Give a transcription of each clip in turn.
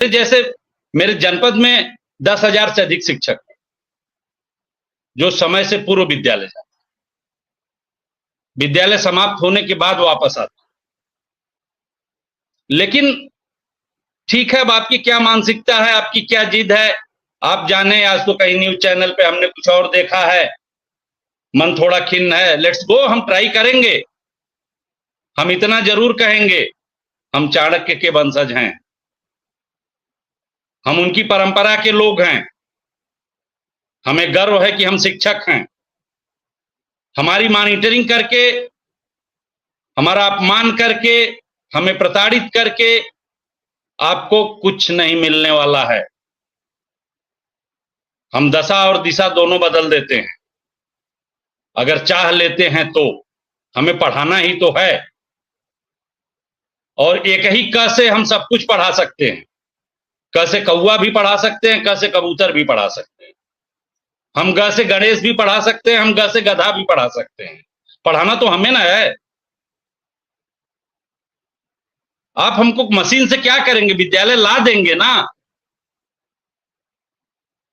जैसे मेरे जनपद में 10,000 से अधिक शिक्षक हैं जो समय से पूर्व विद्यालय जाते, विद्यालय समाप्त होने के बाद वापस आते। लेकिन ठीक है, अब आपकी क्या मानसिकता है, आपकी क्या जिद है, आप जाने। आज तो कहीं न्यूज चैनल पे हमने कुछ और देखा है, मन थोड़ा खिन्न है। लेट्स गो, हम ट्राई करेंगे। हम इतना जरूर कहेंगे, हम चाणक्य के वंशज हैं, हम उनकी परंपरा के लोग हैं, हमें गर्व है कि हम शिक्षक हैं। हमारी मॉनिटरिंग करके, हमारा अपमान करके, हमें प्रताड़ित करके आपको कुछ नहीं मिलने वाला है। हम दशा और दिशा दोनों बदल देते हैं अगर चाह लेते हैं तो। हमें पढ़ाना ही तो है, और एक ही क से हम सब कुछ पढ़ा सकते हैं। क से कौवा भी पढ़ा सकते हैं, क से कबूतर भी पढ़ा सकते हैं, हम ग से गणेश भी पढ़ा सकते हैं, हम ग से गधा भी पढ़ा सकते हैं। पढ़ाना तो हमें ना है। आप हमको मशीन से क्या करेंगे? विद्यालय ला देंगे ना,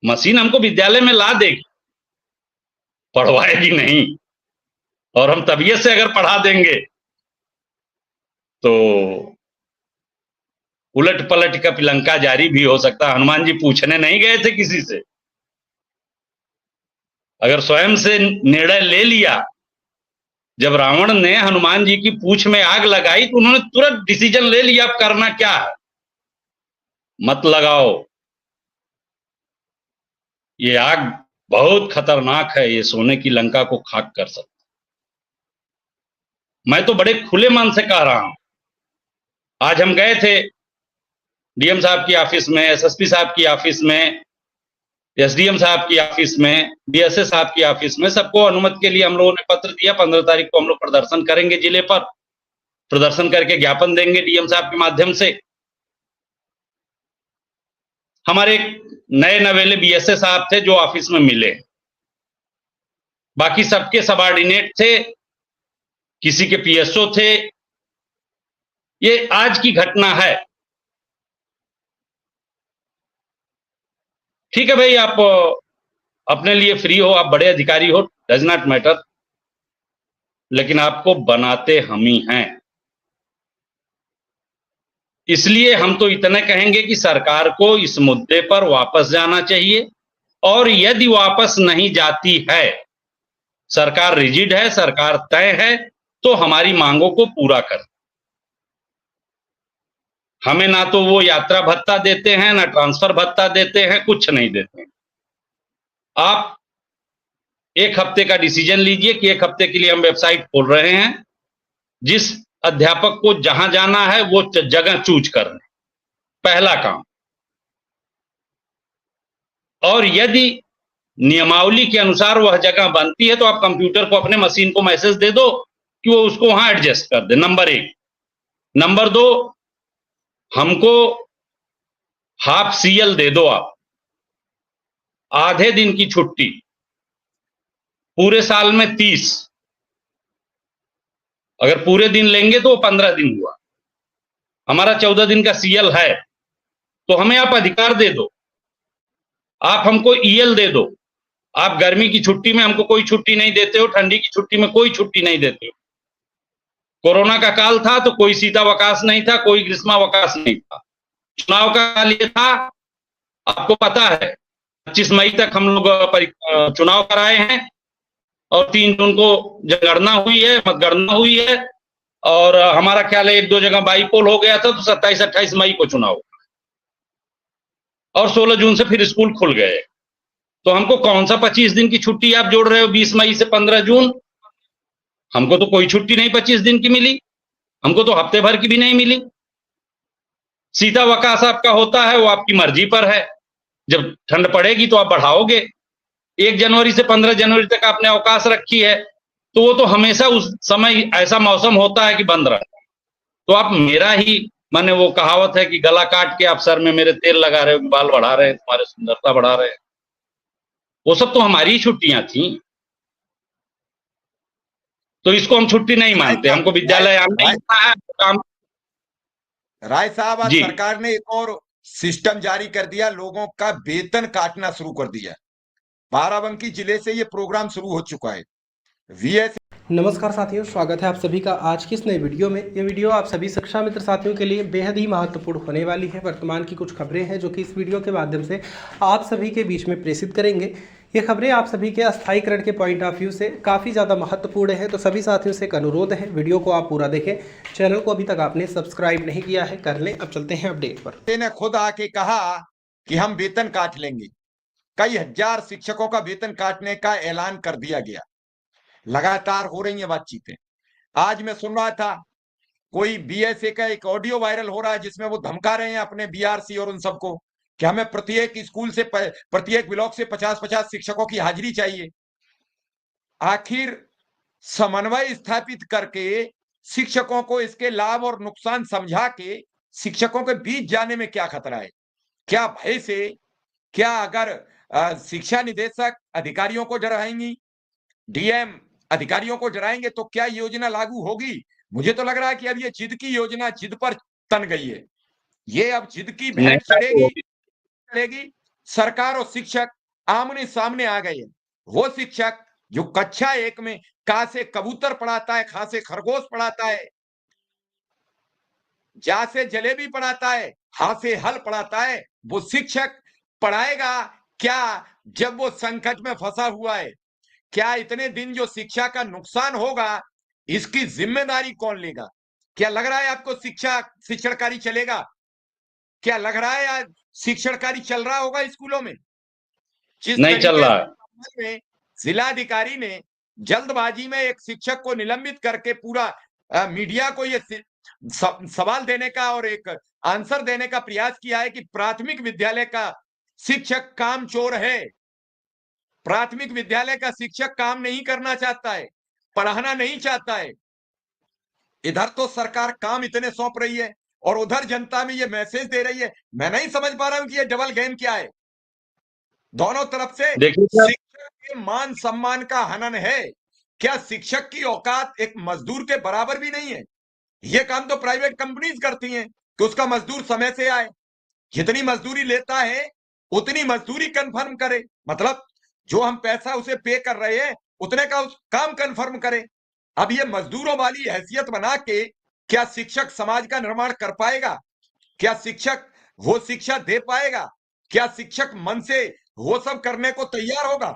मशीन हमको विद्यालय में ला देगी, पढ़वाएगी नहीं। और हम तबीयत से अगर पढ़ा देंगे तो उलट पलट का लंका जारी भी हो सकता। हनुमान जी पूछने नहीं गए थे किसी से, अगर स्वयं से निर्णय ले लिया। जब रावण ने हनुमान जी की पूंछ में आग लगाई तो उन्होंने तुरंत डिसीजन ले लिया, अब करना क्या है। मत लगाओ, ये आग बहुत खतरनाक है, ये सोने की लंका को खाक कर सकता। मैं तो बड़े खुले मन से कह रहा हूं। आज हम गए थे डीएम साहब की ऑफिस में, एसएसपी साहब की ऑफिस में, एसडीएम साहब की ऑफिस में, डीएसए साहब की ऑफिस में, सबको अनुमति के लिए हम लोगों ने पत्र दिया। 15 तारीख को हम लोग प्रदर्शन करेंगे, जिले पर प्रदर्शन करके ज्ञापन देंगे डीएम साहब के माध्यम से। हमारे नए नवेले बीएसए साहब थे जो ऑफिस में मिले, बाकी सबके सबऑर्डिनेट थे, किसी के पीएसओ थे। ये आज की घटना है। ठीक है भाई, आप अपने लिए फ्री हो, आप बड़े अधिकारी हो, डज नॉट मैटर, लेकिन आपको बनाते हम ही हैं। इसलिए हम तो इतना कहेंगे कि सरकार को इस मुद्दे पर वापस जाना चाहिए, और यदि वापस नहीं जाती है, सरकार रिजिड है, सरकार तय है, तो हमारी मांगों को पूरा कर। हमें ना तो वो यात्रा भत्ता देते हैं, ना ट्रांसफर भत्ता देते हैं, कुछ नहीं देते हैं। आप एक हफ्ते का डिसीजन लीजिए कि एक हफ्ते के लिए हम वेबसाइट खोल रहे हैं, जिस अध्यापक को जहां जाना है वो जगह चूज कर लें, पहला काम। और यदि नियमावली के अनुसार वह जगह बनती है तो आप कंप्यूटर को, अपने मशीन को मैसेज दे दो कि वो उसको वहां एडजस्ट कर दे, नंबर 1। नंबर 2, हमको हाफ सीएल दे दो आप, आधे दिन की छुट्टी, पूरे साल में 30। अगर पूरे दिन लेंगे तो वो 15 दिन हुआ, हमारा 14 दिन का सीएल है, तो हमें आप अधिकार दे दो। आप हमको ईएल दे दो। आप गर्मी की छुट्टी में हमको कोई छुट्टी नहीं देते हो, ठंडी की छुट्टी में कोई छुट्टी नहीं देते हो। कोरोना का काल था तो कोई शीतावकाश नहीं था, कोई ग्रीष्मावकाश नहीं था। चुनाव का काल ये था, आपको पता है, 25 मई तक हम लोग चुनाव कराए हैं, और 3 जून को जनगणना हुई है, मतगणना हुई है, और हमारा ख्याल है 1-2 जगह बाईपोल हो गया था, तो 27-28 मई को चुनाव, और 16 जून से फिर स्कूल खुल गए। तो हमको कौन सा 25 दिन की छुट्टी आप जोड़ रहे हो 20 मई से 15 जून? हमको तो कोई छुट्टी नहीं 25 दिन की मिली, हमको तो हफ्ते भर की भी नहीं मिली। शीतावकाश आपका होता है, वो आपकी मर्जी पर है। जब ठंड पड़ेगी तो आप बढ़ाओगे। 1 जनवरी से 15 जनवरी तक आपने अवकाश रखी है, तो वो तो हमेशा उस समय ऐसा मौसम होता है कि बंद रहता है। तो आप मेरा ही, माने वो कहावत है कि गला काट के आप सर में मेरे तेल लगा रहे हो, बाल बढ़ा रहे हैं, तुम्हारे सुंदरता बढ़ा रहे हैं। वो सब तो हमारी ही छुट्टियां थी, तो इसको हम छुट्टी नहीं मानते। हमको विद्यालय आना है काम। राय साहब, आज जी। सरकार ने एक और सिस्टम जारी कर दिया, लोगों का वेतन काटना शुरू कर दिया। बाराबंकी जिले से ये प्रोग्राम शुरू हो चुका है। वीएस नमस्कार साथियों, स्वागत है आप सभी का आज की इस नई वीडियो में। ये वीडियो आप सभी शिक्षा मित्र साथियों के लिए बेहद ही महत्वपूर्ण होने वाली है। वर्तमान की कुछ खबरें हैं जो कि इस वीडियो के माध्यम से आप सभी के बीच में प्रेषित करेंगे। ये खबरें आप सभी के अस्थायीकरण के पॉइंट ऑफ व्यू से काफ़ी ज़्यादा महत्वपूर्ण है, तो सभी साथियों से एक अनुरोध है, वीडियो को आप पूरा देखें। चैनल को अभी तक आपने सब्सक्राइब नहीं किया है, कर लें। अब चलते हैं अपडेट पर। ने खुद आके कहा कि हम वेतन काट लेंगे। कई हजार शिक्षकों का वेतन काटने का ऐलान कर दिया गया। लगातार हो रही है बातचीतें। आज मैं सुन रहा था कोई बीएसए का एक ऑडियो वायरल हो रहा है जिसमें वो धमका रहे हैं अपने बीआरसी और उन सबको कि हमें प्रत्येक स्कूल से प्रत्येक ब्लॉक से 50-50 शिक्षकों की हाजिरी चाहिए। आखिर समन्वय स्थापित करके शिक्षकों को इसके लाभ और नुकसान समझा के शिक्षकों के बीच जाने में क्या खतरा है? क्या भय से, क्या अगर शिक्षा निदेशक अधिकारियों को डराएंगी, डीएम अधिकारियों को डराएंगे तो क्या योजना लागू होगी? मुझे तो लग रहा है कि अब ये जिद की योजना जिद पर तन गई है। ये अब जिद की भेंट चढ़ेगी। सरकार और शिक्षक आमने सामने आ गए हैं। वो शिक्षक जो कक्षा 1 में का से कबूतर पढ़ाता है, ख से खरगोश पढ़ाता है, जा से जलेबी पढ़ाता है, हा से हल पढ़ाता है, वो शिक्षक पढ़ाएगा क्या जब वो संकट में फंसा हुआ है? क्या इतने दिन जो शिक्षा का नुकसान होगा, इसकी जिम्मेदारी कौन लेगा? क्या लग रहा है आपको शिक्षण कार्य चलेगा? क्या लग रहा है आज शिक्षण कार्य चल रहा होगा स्कूलों में? जिस नहीं चल रहा है। में जिलाधिकारी ने जल्दबाजी में एक शिक्षक को निलंबित करके पूरा मीडिया को ये सवाल देने का और एक आंसर देने का प्रयास किया है कि प्राथमिक विद्यालय का शिक्षक कामचोर है। प्राथमिक विद्यालय का शिक्षक काम नहीं करना चाहता है, पढ़ाना नहीं चाहता है। इधर तो सरकार काम इतने सौंप रही है और उधर जनता में ये मैसेज दे रही है। मैं नहीं समझ पा रहा हूं कि ये डबल गेम क्या है। दोनों तरफ से शिक्षक के मान सम्मान का हनन है। क्या शिक्षक की औकात एक मजदूर के बराबर भी नहीं है? ये काम तो प्राइवेट कंपनीज करती हैं कि उसका मजदूर समय से आए, जितनी मजदूरी लेता है उतनी मजदूरी कंफर्म करे, मतलब जो हम पैसा उसे पे कर रहे हैं उतने का उस काम कंफर्म करे। अब ये मजदूरों वाली हैसियत बना के क्या शिक्षक समाज का निर्माण कर पाएगा? क्या शिक्षक वो शिक्षा दे पाएगा? क्या शिक्षक मन से वो सब करने को तैयार होगा?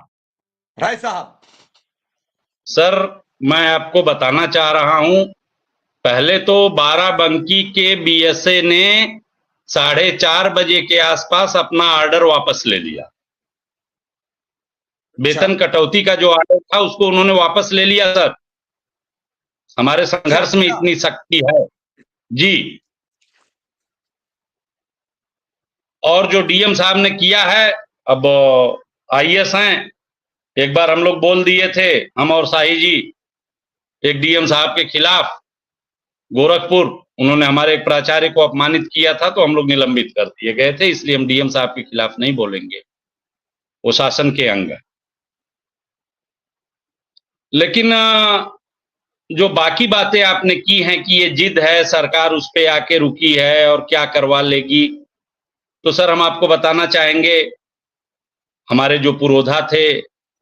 राय साहब। सर, मैं आपको बताना चाह रहा हूं, पहले तो बाराबंकी के बीएसए ने 4:30 बजे के आसपास अपना ऑर्डर वापस ले लिया। वेतन कटौती का जो ऑर्डर था उसको उन्होंने वापस ले लिया सर। हमारे संघर्ष में इतनी शक्ति है जी। और जो डीएम साहब ने किया है, अब आईएएस हैं, एक बार हम लोग बोल दिए थे, हम और शाही जी, एक डीएम साहब के खिलाफ गोरखपुर, उन्होंने हमारे एक प्राचार्य को अपमानित किया था तो हम लोग निलंबित कर दिए गए थे, इसलिए हम डीएम साहब के खिलाफ नहीं बोलेंगे, वो शासन के अंग है। लेकिन जो बाकी बातें आपने की हैं कि ये जिद है, सरकार उस पे आके रुकी है और क्या करवा लेगी, तो सर हम आपको बताना चाहेंगे, हमारे जो पुरोधा थे,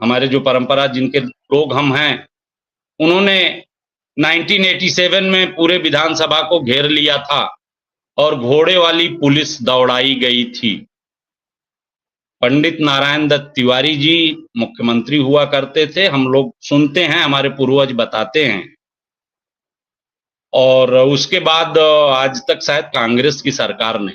हमारे जो परंपरा जिनके लोग हम हैं, उन्होंने 1987 में पूरे विधानसभा को घेर लिया था और घोड़े वाली पुलिस दौड़ाई गई थी। पंडित नारायण दत्त तिवारी जी मुख्यमंत्री हुआ करते थे, हम लोग सुनते हैं, हमारे पूर्वज बताते हैं। और उसके बाद आज तक शायद कांग्रेस की सरकार ने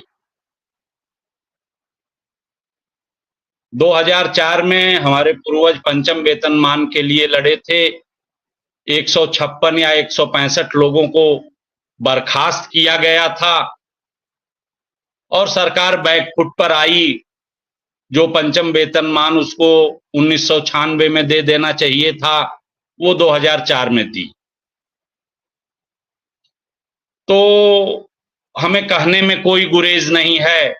2004 में हमारे पूर्वज पंचम वेतनमान के लिए लड़े थे। 156 या 165 लोगों को बर्खास्त किया गया था और सरकार बैकफुट पर आई। जो पंचम वेतनमान उसको 1996 में दे देना चाहिए था, वो 2004 में दी। तो हमें कहने में कोई गुरेज नहीं है,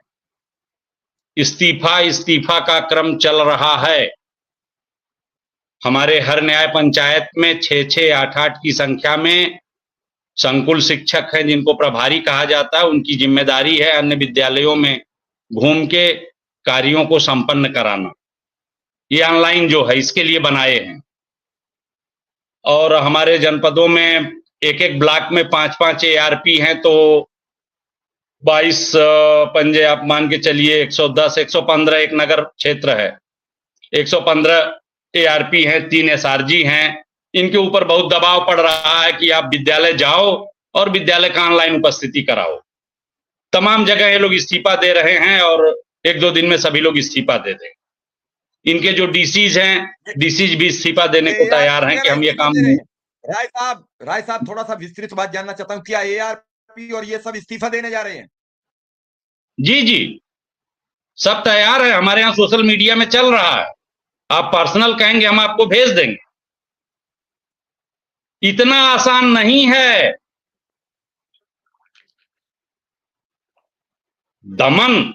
इस्तीफा का क्रम चल रहा है। हमारे हर न्याय पंचायत में 6-6, 8-8 की संख्या में संकुल शिक्षक हैं जिनको प्रभारी कहा जाता है, उनकी जिम्मेदारी है अन्य विद्यालयों में घूम के कार्यों को संपन्न कराना, ये ऑनलाइन जो है इसके लिए बनाए हैं। और हमारे जनपदों में एक एक ब्लॉक में 5-5 ARP हैं, तो 22 पंजे आप मान के चलिए, 110 115 एक नगर क्षेत्र है, 115 ARP हैं, 3 SRG हैं। इनके ऊपर बहुत दबाव पड़ रहा है कि आप विद्यालय जाओ और विद्यालय का ऑनलाइन उपस्थिति कराओ। तमाम जगह ये लोग इस्तीफा दे रहे हैं और 1-2 दिन में सभी लोग इस्तीफा दे देंगे। इनके जो DCs हैं, DCs भी इस्तीफा देने को तैयार हैं कि हम ये काम नहीं। राय साहब थोड़ा सा विस्तृत बात जानना चाहता हूं, क्या ARP और ये सब इस्तीफा देने जा रहे हैं? जी जी, सब तैयार है, हमारे यहाँ सोशल मीडिया में चल रहा है। आप पर्सनल कहेंगे हम आपको भेज देंगे। इतना आसान नहीं है। दमन